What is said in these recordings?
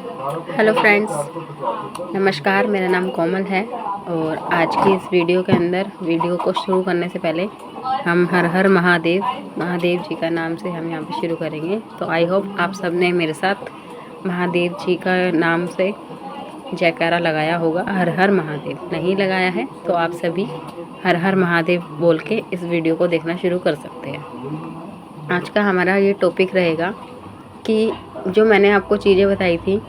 Hello friends, नमस्कार। मेरा नाम कोमल है और आज की इस वीडियो को शुरू करने से पहले हम हर हर महादेव जी का नाम से हम यहाँ पे शुरू करेंगे। तो आई होप आप सब ने मेरे साथ महादेव जी का नाम से जयकारा लगाया होगा। हर हर महादेव नहीं लगाया है तो आप सभी हर हर महादेव बोल के इस वीडियो को देखना शुरू कर सकते हैं। आज का हमारा ये टॉपिक रहेगा कि जो मैंने आपको चीज़ें बताई थी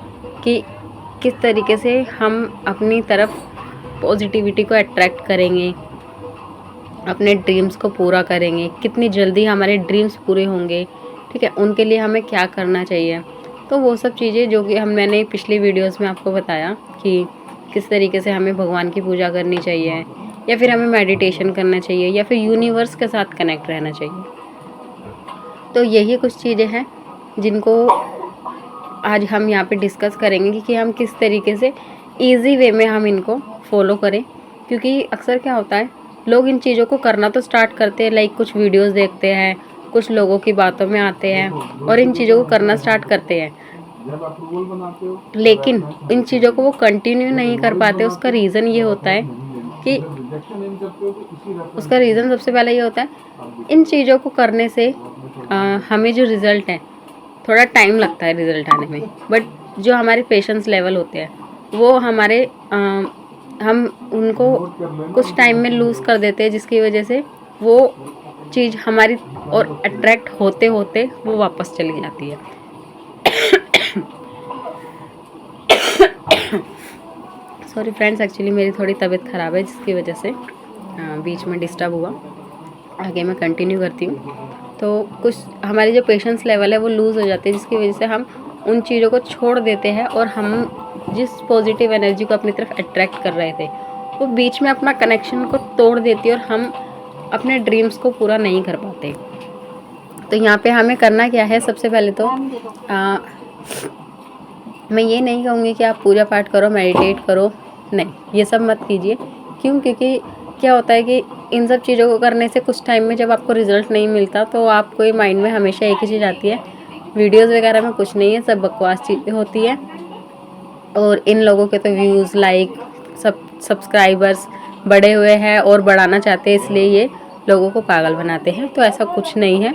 कि किस तरीके से हम अपनी तरफ पॉजिटिविटी को अट्रैक्ट करेंगे, अपने ड्रीम्स को पूरा करेंगे, कितनी जल्दी हमारे ड्रीम्स पूरे होंगे, ठीक है, उनके लिए हमें क्या करना चाहिए। तो वो सब चीज़ें जो कि मैंने पिछली वीडियोस में आपको बताया कि किस तरीके से हमें भगवान की पूजा करनी चाहिए, या फिर हमें मेडिटेशन करना चाहिए, या फिर यूनिवर्स के साथ कनेक्ट रहना चाहिए। तो यही कुछ चीज़ें हैं जिनको आज हम यहाँ पे डिस्कस करेंगे कि हम किस तरीके से इजी वे में हम इनको फॉलो करें। क्योंकि अक्सर क्या होता है, लोग इन चीज़ों को करना तो स्टार्ट करते हैं, लाइक कुछ वीडियोस देखते हैं, कुछ लोगों की बातों में आते हैं और इन चीज़ों को करना स्टार्ट करते हैं, लेकिन इन चीज़ों को वो कंटिन्यू नहीं कर पाते। उसका रीज़न ये होता है कि सबसे पहले ये होता है, इन चीज़ों को करने से हमें जो रिज़ल्ट है थोड़ा टाइम लगता है रिज़ल्ट आने में, बट जो हमारे पेशेंस लेवल होते हैं वो हमारे हम उनको कुछ टाइम में लूज़ कर देते हैं, जिसकी वजह से वो चीज़ हमारी और अट्रैक्ट होते होते वो वापस चली जाती है। सॉरी फ्रेंड्स, एक्चुअली मेरी थोड़ी तबीयत ख़राब है जिसकी वजह से बीच में डिस्टर्ब हुआ। आगे मैं कंटिन्यू करती हूँ। तो कुछ हमारी जो पेशेंस लेवल है वो लूज़ हो जाती है, जिसकी वजह से हम उन चीज़ों को छोड़ देते हैं और हम जिस पॉजिटिव एनर्जी को अपनी तरफ अट्रैक्ट कर रहे थे वो बीच में अपना कनेक्शन को तोड़ देती है और हम अपने ड्रीम्स को पूरा नहीं कर पाते। तो यहाँ पे हमें करना क्या है, सबसे पहले तो मैं ये नहीं कहूँगी कि आप पूजा पाठ करो, मेडिटेट करो, नहीं, ये सब मत कीजिए। क्यों? क्योंकि क्या होता है कि इन सब चीज़ों को करने से कुछ टाइम में जब आपको रिज़ल्ट नहीं मिलता तो आपको ये माइंड में हमेशा एक ही चीज़ आती है, वीडियोस वगैरह में कुछ नहीं है, सब बकवास चीज़ें होती है और इन लोगों के तो व्यूज़, लाइक, सब्सक्राइबर्स बढ़े हुए हैं और बढ़ाना चाहते हैं, इसलिए ये लोगों को पागल बनाते हैं। तो ऐसा कुछ नहीं है।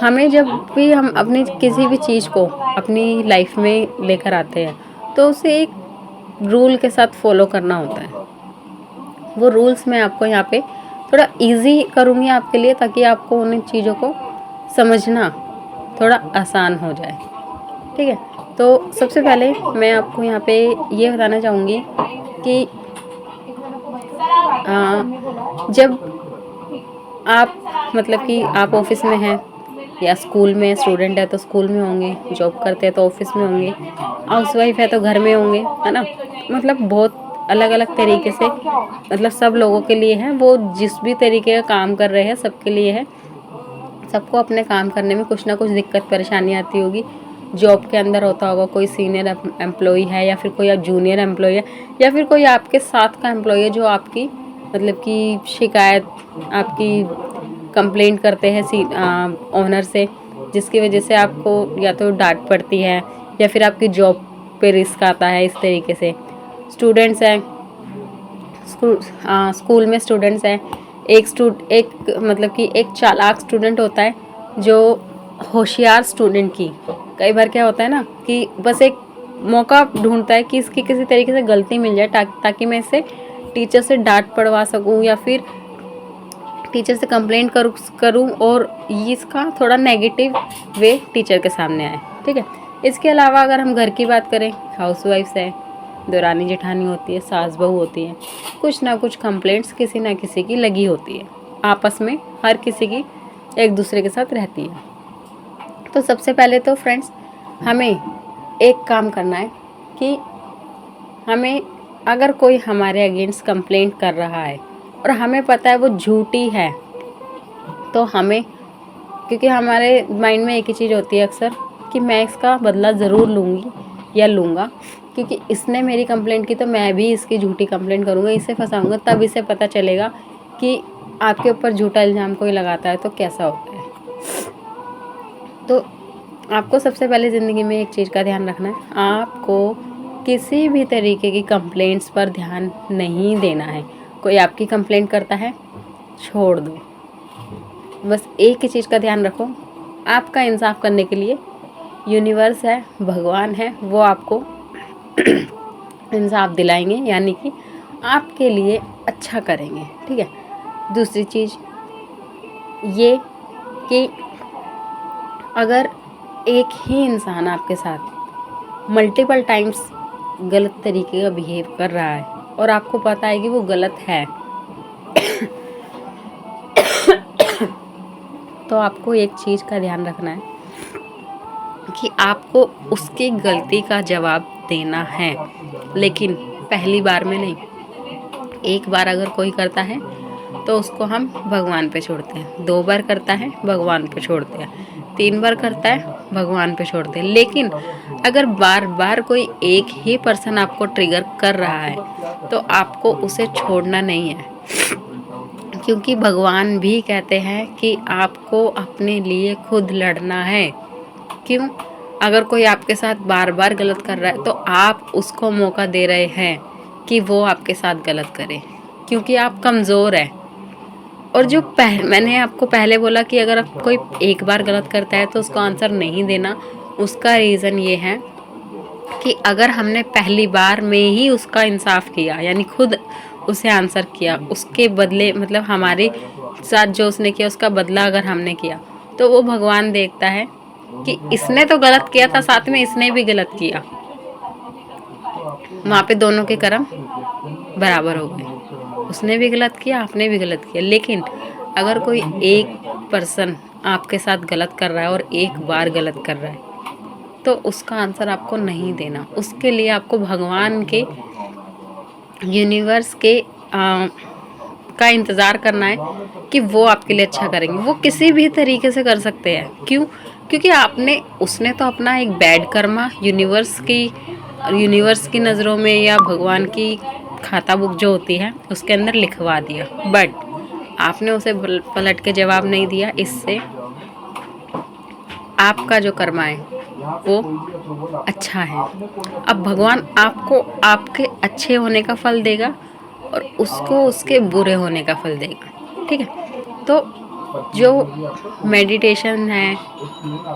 हमें जब भी हम अपनी किसी भी चीज़ को अपनी लाइफ में लेकर आते हैं तो उसे एक रूल के साथ फॉलो करना होता है। वो रूल्स मैं आपको यहाँ पे थोड़ा इजी करूँगी आपके लिए, ताकि आपको उन चीज़ों को समझना थोड़ा आसान हो जाए, ठीक है। तो सबसे पहले मैं आपको यहाँ पे ये बताना चाहूँगी कि जब आप मतलब कि आप ऑफिस में हैं या स्कूल में, स्टूडेंट है तो स्कूल में होंगे, जॉब करते हैं तो ऑफिस में होंगे, हाउसवाइफ है तो घर में होंगे, है ना। मतलब बहुत अलग अलग तरीके से, मतलब सब लोगों के लिए है, वो जिस भी तरीके का काम कर रहे हैं सबके लिए है। सबको अपने काम करने में कुछ ना कुछ दिक्कत परेशानी आती होगी। जॉब के अंदर होता होगा, कोई सीनियर एम्प्लॉई है या फिर कोई आप जूनियर एम्प्लॉई है या फिर कोई आपके साथ का एम्प्लॉई है जो आपकी मतलब कि शिकायत, आपकी कंप्लेंट करते हैं ओनर से, जिसकी वजह से आपको या तो डांट पड़ती है या फिर आपकी जॉब पे रिस्क आता है। इस तरीके से स्टूडेंट्स हैं, स्कूल में स्टूडेंट्स हैं, एक मतलब कि एक चालाक स्टूडेंट होता है जो होशियार स्टूडेंट की, कई बार क्या होता है ना कि बस एक मौका ढूंढता है कि इसकी किसी तरीके से गलती मिल जाए ताकि मैं इसे टीचर से डांट पड़वा सकूं या फिर टीचर से कंप्लेंट करूं और इसका थोड़ा नेगेटिव वे टीचर के सामने आए, ठीक है। इसके अलावा अगर हम घर की बात करें, हाउसवाइफ्स है, देवरानी जेठानी होती है, सास बहू होती है, कुछ ना कुछ कंप्लेंट्स किसी ना किसी की लगी होती है, आपस में हर किसी की एक दूसरे के साथ रहती है। तो सबसे पहले तो फ्रेंड्स हमें एक काम करना है कि हमें अगर कोई हमारे अगेंस्ट कंप्लेंट कर रहा है और हमें पता है वो झूठी है, तो हमें, क्योंकि हमारे माइंड में एक ही चीज़ होती है अक्सर कि मैं इसका बदला ज़रूर लूँगी या लूँगा, क्योंकि इसने मेरी कंप्लेंट की तो मैं भी इसकी झूठी कंप्लेंट करूँगा, इसे फंसाऊँगा, तब इसे पता चलेगा कि आपके ऊपर झूठा इल्ज़ाम कोई लगाता है तो कैसा होता है। तो आपको सबसे पहले ज़िंदगी में एक चीज़ का ध्यान रखना है, आपको किसी भी तरीके की कंप्लेंट्स पर ध्यान नहीं देना है। कोई आपकी कंप्लेंट करता है, छोड़ दो। बस एक ही चीज़ का ध्यान रखो, आपका इंसाफ करने के लिए यूनिवर्स है, भगवान है, वो आपको इंसाफ दिलाएंगे, यानी कि आपके लिए अच्छा करेंगे। ठीक है। दूसरी चीज़ ये कि अगर एक ही इंसान आपके साथ मल्टीपल टाइम्स गलत तरीके का बिहेव कर रहा है और आपको पता है कि वो गलत है तो आपको एक चीज़ का ध्यान रखना है कि आपको उसकी गलती का जवाब देना है, लेकिन पहली बार में नहीं। एक बार अगर कोई करता है तो उसको हम भगवान पे छोड़ते हैं, 2 बार करता है भगवान पे छोड़ते हैं, 3 बार करता है भगवान पे छोड़ते हैं। लेकिन अगर बार बार कोई एक ही पर्सन आपको ट्रिगर कर रहा है तो आपको उसे छोड़ना नहीं है, क्योंकि भगवान भी कहते हैं कि आपको अपने लिए खुद लड़ना है। क्यों? अगर कोई आपके साथ बार बार गलत कर रहा है तो आप उसको मौका दे रहे हैं कि वो आपके साथ गलत करे, क्योंकि आप कमज़ोर हैं। और जो मैंने आपको पहले बोला कि अगर आप कोई एक बार गलत करता है तो उसको आंसर नहीं देना, उसका रीज़न ये है कि अगर हमने पहली बार में ही उसका इंसाफ किया, यानी खुद उसे आंसर किया, उसके बदले मतलब हमारे साथ जो उसने किया उसका बदला अगर हमने किया, तो वो भगवान देखता है कि इसने तो गलत किया था, साथ में इसने भी गलत किया। वहाँ पे दोनों के कर्म बराबर हो गए, उसने भी गलत किया, आपने भी गलत किया। लेकिन अगर कोई एक पर्सन आपके साथ गलत कर रहा है और एक बार गलत कर रहा है तो उसका आंसर आपको नहीं देना। उसके लिए आपको भगवान के, यूनिवर्स के का इंतज़ार करना है कि वो आपके लिए अच्छा करेंगे। वो किसी भी तरीके से कर सकते हैं। क्यों? क्योंकि उसने तो अपना एक बैड कर्मा यूनिवर्स की नज़रों में या भगवान की खाता बुक जो होती है उसके अंदर लिखवा दिया, बट आपने उसे पलट के जवाब नहीं दिया। इससे आपका जो कर्मा है वो अच्छा है। अब भगवान आपको आपके अच्छे होने का फल देगा और उसको उसके बुरे होने का फल देगा। ठीक है। तो जो मेडिटेशन है,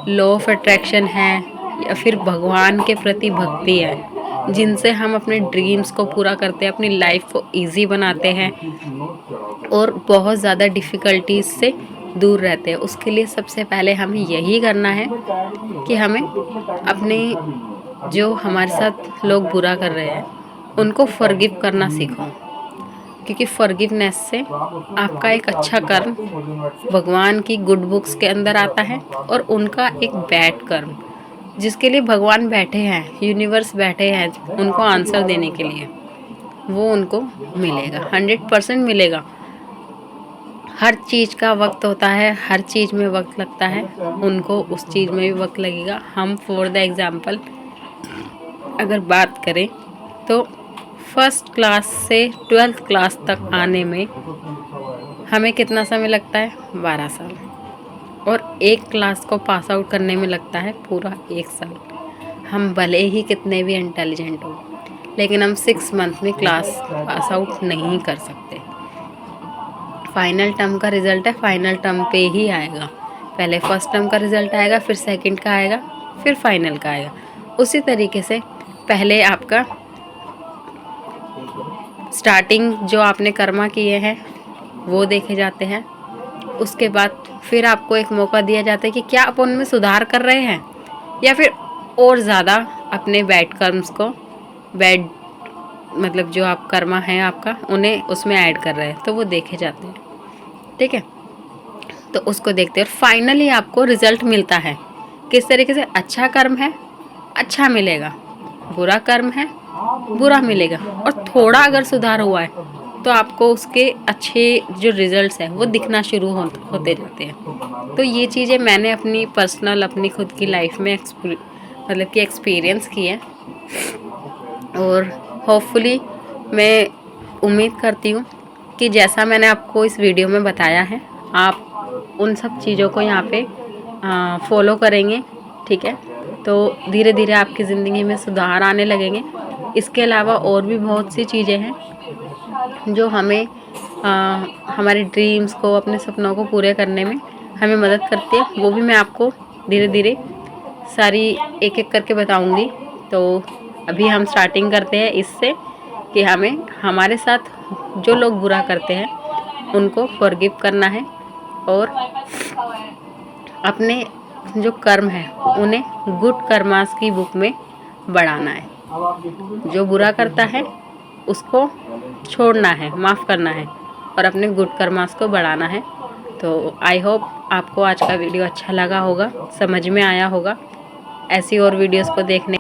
लॉ ऑफ अट्रैक्शन है, या फिर भगवान के प्रति भक्ति है, जिनसे हम अपने ड्रीम्स को पूरा करते हैं, अपनी लाइफ को इजी बनाते हैं और बहुत ज़्यादा डिफ़िकल्टीज से दूर रहते हैं, उसके लिए सबसे पहले हमें यही करना है कि हमें अपने जो हमारे साथ लोग बुरा कर रहे हैं उनको फॉरगिव करना सीखो, क्योंकि फॉरगिवनेस से आपका एक अच्छा कर्म भगवान की गुड बुक्स के अंदर आता है और उनका एक बैड कर्म जिसके लिए भगवान बैठे हैं, यूनिवर्स बैठे हैं उनको आंसर देने के लिए, वो उनको मिलेगा, 100% मिलेगा। हर चीज़ का वक्त होता है, हर चीज़ में वक्त लगता है, उनको उस चीज़ में भी वक्त लगेगा। हम फॉर द एग्ज़ाम्पल अगर बात करें तो फर्स्ट क्लास से 12th क्लास तक आने में हमें कितना समय लगता है? 12 साल। और एक क्लास को पास आउट करने में लगता है पूरा 1 साल। हम भले ही कितने भी इंटेलिजेंट हो, लेकिन हम 6 मंथ में क्लास पास आउट नहीं कर सकते। फाइनल टर्म का रिज़ल्ट है, फाइनल टर्म पे ही आएगा। पहले फर्स्ट टर्म का रिज़ल्ट आएगा, फिर सेकंड का आएगा, फिर फाइनल का आएगा। उसी तरीके से पहले आपका स्टार्टिंग जो आपने कर्मा किए हैं वो देखे जाते हैं, उसके बाद फिर आपको एक मौका दिया जाता है कि क्या आप उनमें सुधार कर रहे हैं या फिर और ज़्यादा अपने बैड कर्म्स को, बैड मतलब जो आप कर्मा है आपका, उन्हें उसमें ऐड कर रहे हैं, तो वो देखे जाते हैं। ठीक है। तो उसको देखते हैं और फाइनली आपको रिज़ल्ट मिलता है किस तरीके से। अच्छा कर्म है, अच्छा मिलेगा, बुरा कर्म है, बुरा मिलेगा, और थोड़ा अगर सुधार हुआ है तो आपको उसके अच्छे जो रिज़ल्ट्स हैं वो दिखना शुरू होते जाते हैं। तो ये चीज़ें मैंने अपनी पर्सनल, अपनी खुद की लाइफ में मतलब कि एक्सपीरियंस की है, और होपफुली मैं उम्मीद करती हूँ कि जैसा मैंने आपको इस वीडियो में बताया है आप उन सब चीज़ों को यहाँ पे फॉलो करेंगे। ठीक है। तो धीरे धीरे आपकी ज़िंदगी में सुधार आने लगेंगे। इसके अलावा और भी बहुत सी चीज़ें हैं जो हमें हमारे ड्रीम्स को, अपने सपनों को पूरे करने में हमें मदद करती है। वो भी मैं आपको धीरे धीरे सारी एक एक करके बताऊंगी। तो अभी हम स्टार्टिंग करते हैं इससे कि हमें हमारे साथ जो लोग बुरा करते हैं उनको फॉरगिव करना है और अपने जो कर्म है उन्हें गुड कर्मास की बुक में बढ़ाना है। जो बुरा करता है उसको छोड़ना है, माफ़ करना है और अपने गुड कर्मास को बढ़ाना है। तो आई होप आपको आज का वीडियो अच्छा लगा होगा, समझ में आया होगा। ऐसी और वीडियोस को देखने